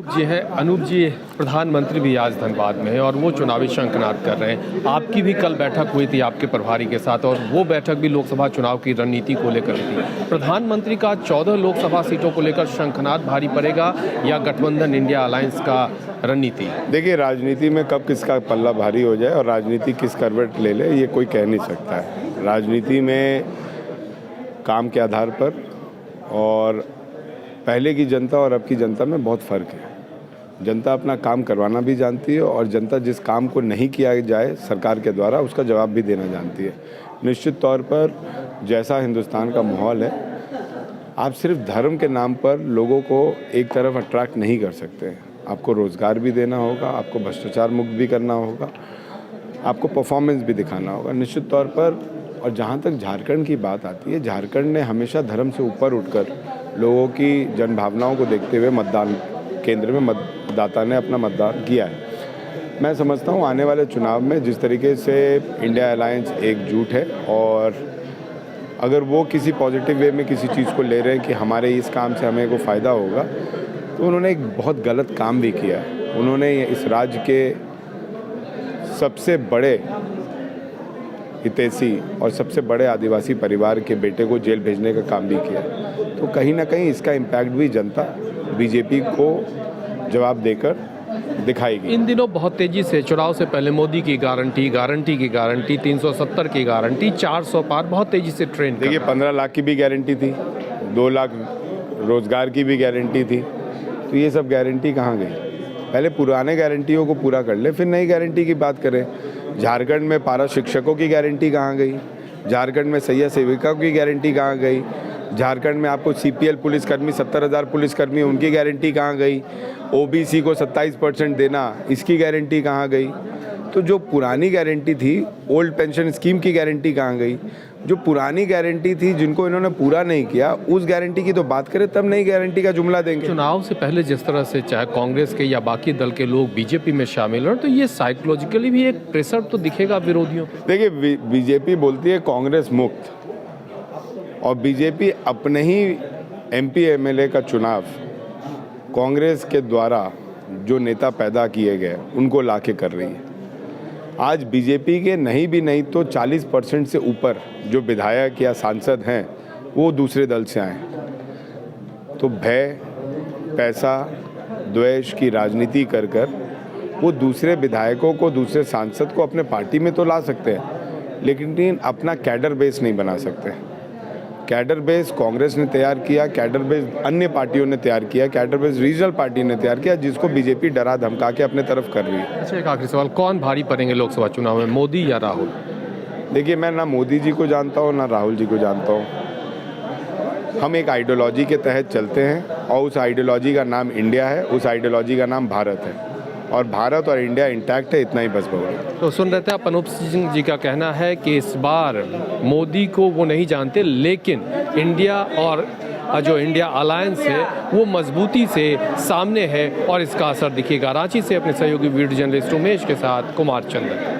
जी है अनूप जी, प्रधानमंत्री भी आज धनबाद में है और वो चुनावी शंखनाद कर रहे हैं। आपकी भी कल बैठक हुई थी आपके प्रभारी के साथ और वो बैठक भी लोकसभा चुनाव की रणनीति को लेकर थी। प्रधानमंत्री का 14 लोकसभा सीटों को लेकर शंखनाद भारी पड़ेगा या गठबंधन इंडिया अलायंस का रणनीति? देखिए, राजनीति में कब किसका पल्ला भारी हो जाए और राजनीति किस करवट ले ले, ये कोई कह नहीं सकता है। राजनीति में काम के आधार पर और पहले की जनता और अब की जनता में बहुत फ़र्क है। जनता अपना काम करवाना भी जानती है और जनता जिस काम को नहीं किया जाए सरकार के द्वारा उसका जवाब भी देना जानती है। निश्चित तौर पर जैसा हिंदुस्तान का माहौल है, आप सिर्फ धर्म के नाम पर लोगों को एक तरफ अट्रैक्ट नहीं कर सकते। आपको रोज़गार भी देना होगा, आपको भ्रष्टाचार मुक्त भी करना होगा, आपको परफॉर्मेंस भी दिखाना होगा निश्चित तौर पर। और जहाँ तक झारखंड की बात आती है, झारखंड ने हमेशा धर्म से ऊपर उठकर लोगों की जनभावनाओं को देखते हुए मतदान केंद्र में मतदाता ने अपना मतदान किया है। मैं समझता हूँ आने वाले चुनाव में जिस तरीके से इंडिया अलायंस एकजुट है और अगर वो किसी पॉजिटिव वे में किसी चीज़ को ले रहे हैं कि हमारे इस काम से हमें को फ़ायदा होगा, तो उन्होंने एक बहुत गलत काम भी किया है। उन्होंने इस राज्य के सबसे बड़े हितैषी और सबसे बड़े आदिवासी परिवार के बेटे को जेल भेजने का काम भी किया। तो कहीं ना कहीं इसका इम्पैक्ट भी जनता बीजेपी को जवाब देकर दिखाएगी। इन दिनों बहुत तेजी से चुनाव से पहले मोदी की गारंटी की गारंटी 370 की गारंटी 400 पार बहुत तेजी से ट्रेंड। देखिए, 15 लाख की भी गारंटी थी, 2 लाख रोजगार की भी गारंटी थी। तो ये सब गारंटी कहाँ गई? पहले पुराने गारंटियों को पूरा कर ले, फिर नई गारंटी की बात करें। झारखंड में पारा शिक्षकों की गारंटी कहाँ गई? झारखंड में सैय्यद सेविका की गारंटी कहाँ गई? झारखंड में आपको सीपीएल पुलिसकर्मी 70,000 पुलिसकर्मी उनकी गारंटी कहाँ गई? ओबीसी को 27% देना, इसकी गारंटी कहाँ गई? तो जो पुरानी गारंटी थी, ओल्ड पेंशन स्कीम की गारंटी कहाँ गई? जो पुरानी गारंटी थी जिनको इन्होंने पूरा नहीं किया, उस गारंटी की तो बात करें, तब नई गारंटी का जुमला देंगे। चुनाव से पहले जिस तरह से चाहे कांग्रेस के या बाकी दल के लोग बीजेपी में शामिल हो, तो ये साइकोलॉजिकली भी एक प्रेशर तो दिखेगा विरोधियों पे। देखिए, बीजेपी बोलती है कांग्रेस मुक्त, और बीजेपी अपने ही एमपी एमएलए का चुनाव कांग्रेस के द्वारा जो नेता पैदा किए गए उनको लाके कर रही है। आज बीजेपी के नहीं तो 40% से ऊपर जो विधायक या सांसद हैं वो दूसरे दल से आए। तो भय, पैसा, द्वेष की राजनीति कर वो दूसरे विधायकों को, दूसरे सांसद को अपने पार्टी में तो ला सकते हैं, लेकिन अपना कैडर बेस नहीं बना सकते। कैडर बेस कांग्रेस ने तैयार किया, कैडर बेस अन्य पार्टियों ने तैयार किया, कैडर बेस रीजनल पार्टी ने तैयार किया, जिसको बीजेपी डरा धमका के अपने तरफ कर रही है। अच्छा, एक आखिरी सवाल, कौन भारी पड़ेंगे लोकसभा चुनाव में, मोदी या राहुल? देखिए, मैं ना मोदी जी को जानता हूँ ना राहुल जी को जानता हूँ। हम एक आइडियोलॉजी के तहत चलते हैं और उस आइडियोलॉजी का नाम इंडिया है, उस आइडियोलॉजी का नाम भारत है, और भारत और इंडिया इंटैक्ट है, इतना ही बस बहुत। तो सुन रहे थे आप, अनूप सिंह जी का कहना है कि इस बार मोदी को वो नहीं जानते, लेकिन इंडिया और जो इंडिया अलायंस है वो मजबूती से सामने है और इसका असर दिखेगा। रांची से अपने सहयोगी वीडियो जर्नलिस्ट उमेश के साथ कुमार चंद्र।